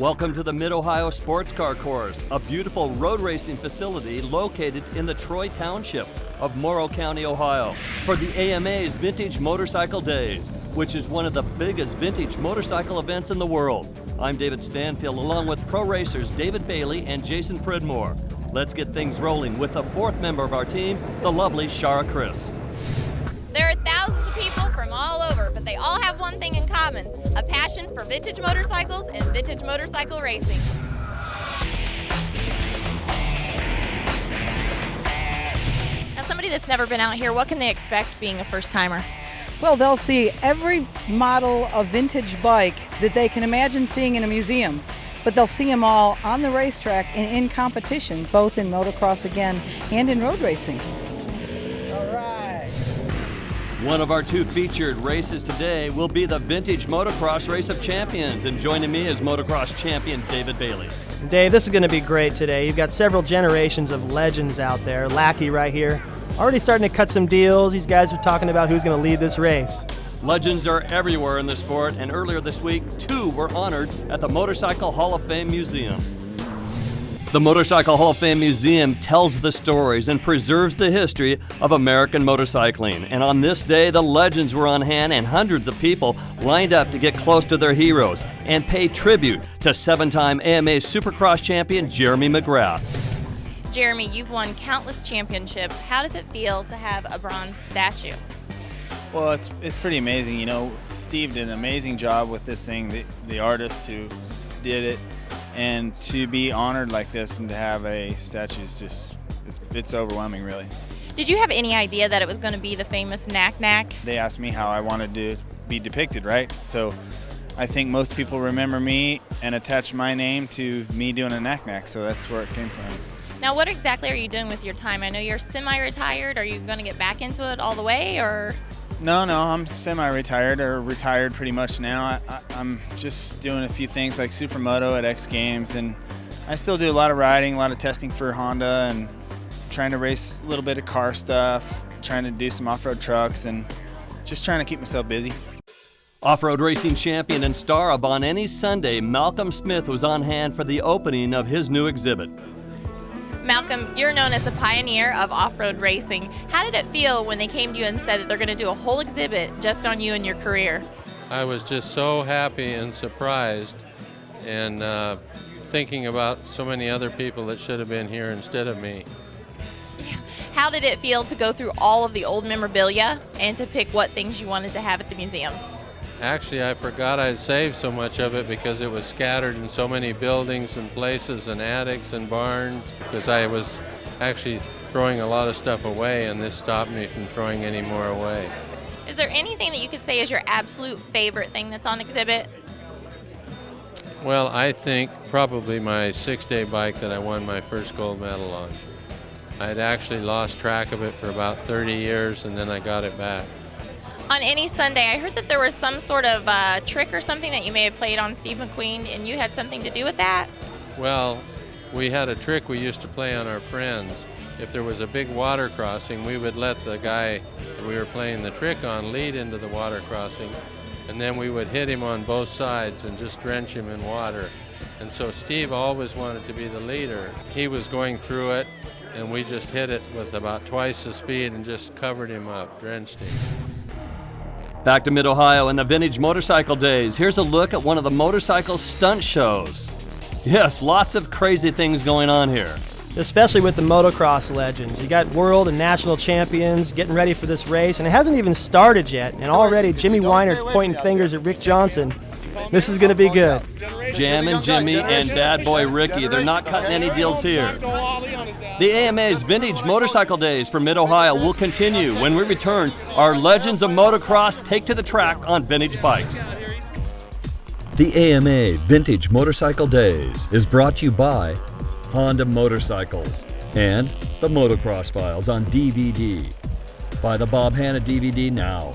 Welcome to the Mid-Ohio Sports Car Course, a beautiful road racing facility located in the Troy Township of Morrow County, Ohio, for the AMA's Vintage Motorcycle Days, which is one of the biggest vintage motorcycle events in the world. I'm David Stanfield, along with pro racers David Bailey and Jason Pridmore. Let's get things rolling with the fourth member of our team, the lovely Shara Chris. There are thousands of people from all over, but they all have one thing in common: a passion for vintage motorcycles and vintage motorcycle racing. Now, somebody that's never been out here, what can they expect being a first-timer? Well, they'll see every model of vintage bike that they can imagine seeing in a museum, but they'll see them all on the racetrack and in competition, both in motocross again and in road racing. One of our two featured races today will be the Vintage Motocross Race of Champions, and joining me is motocross champion David Bailey. Dave, this is going to be great today. You've got several generations of legends out there. Lackey right here, already starting to cut some deals. These guys are talking about who's going to lead this race. Legends are everywhere in the sport, and earlier this week, two were honored at the Motorcycle Hall of Fame Museum. The Motorcycle Hall of Fame Museum tells the stories and preserves the history of American motorcycling. And on this day, the legends were on hand and hundreds of people lined up to get close to their heroes and pay tribute to seven-time AMA Supercross champion Jeremy McGrath. Jeremy, you've won countless championships. How does it feel to have a bronze statue? Well, it's pretty amazing. You know, Steve did an amazing job with this thing, the artist who did it. And to be honored like this and to have a statue is just, it's overwhelming, really. Did you have any idea that it was going to be the famous knack-knack? They asked me how I wanted to be depicted, right? So I think most people remember me and attach my name to me doing a knack-knack, so that's where it came from. Now, what exactly are you doing with your time? I know you're semi-retired. Are you going to get back into it all the way, or...? No, I'm semi-retired, or retired pretty much now. I'm just doing a few things like Supermoto at X Games, and I still do a lot of riding, a lot of testing for Honda, and trying to race a little bit of car stuff, trying to do some off-road trucks, and just trying to keep myself busy. Off-road racing champion and star of On Any Sunday, Malcolm Smith was on hand for the opening of his new exhibit. Malcolm, you're known as the pioneer of off-road racing. How did it feel when they came to you and said that they're going to do a whole exhibit just on you and your career? I was just so happy and surprised, and thinking about so many other people that should have been here instead of me. How did it feel to go through all of the old memorabilia and to pick what things you wanted to have at the museum? Actually, I forgot I'd saved so much of it because it was scattered in so many buildings and places and attics and barns, because I was actually throwing a lot of stuff away, and this stopped me from throwing any more away. Is there anything that you could say is your absolute favorite thing that's on exhibit? Well, I think probably my 6-day bike that I won my first gold medal on. I'd actually lost track of it for about 30 years, and then I got it back. On Any Sunday, I heard that there was some sort of trick or something that you may have played on Steve McQueen, and you had something to do with that? Well, we had a trick we used to play on our friends. If there was a big water crossing, we would let the guy that we were playing the trick on lead into the water crossing, and then we would hit him on both sides and just drench him in water. And so Steve always wanted to be the leader. He was going through it, and we just hit it with about twice the speed and just covered him up, drenched him. Back to Mid-Ohio and the Vintage Motorcycle Days. Here's a look at one of the motorcycle stunt shows. Yes, lots of crazy things going on here. Especially with the motocross legends. You got world and national champions getting ready for this race, and it hasn't even started yet, and already Jimmy Weiner's pointing fingers at Rick Johnson. This is going to be good. Jammin' Jimmy and Bad Boy Ricky, they're not cutting any deals here. The AMA's Vintage Motorcycle Days for Mid-Ohio will continue. When we return, our Legends of Motocross take to the track on vintage bikes. The AMA Vintage Motorcycle Days is brought to you by Honda Motorcycles and the Motocross Files on DVD. Buy the Bob Hanna DVD now.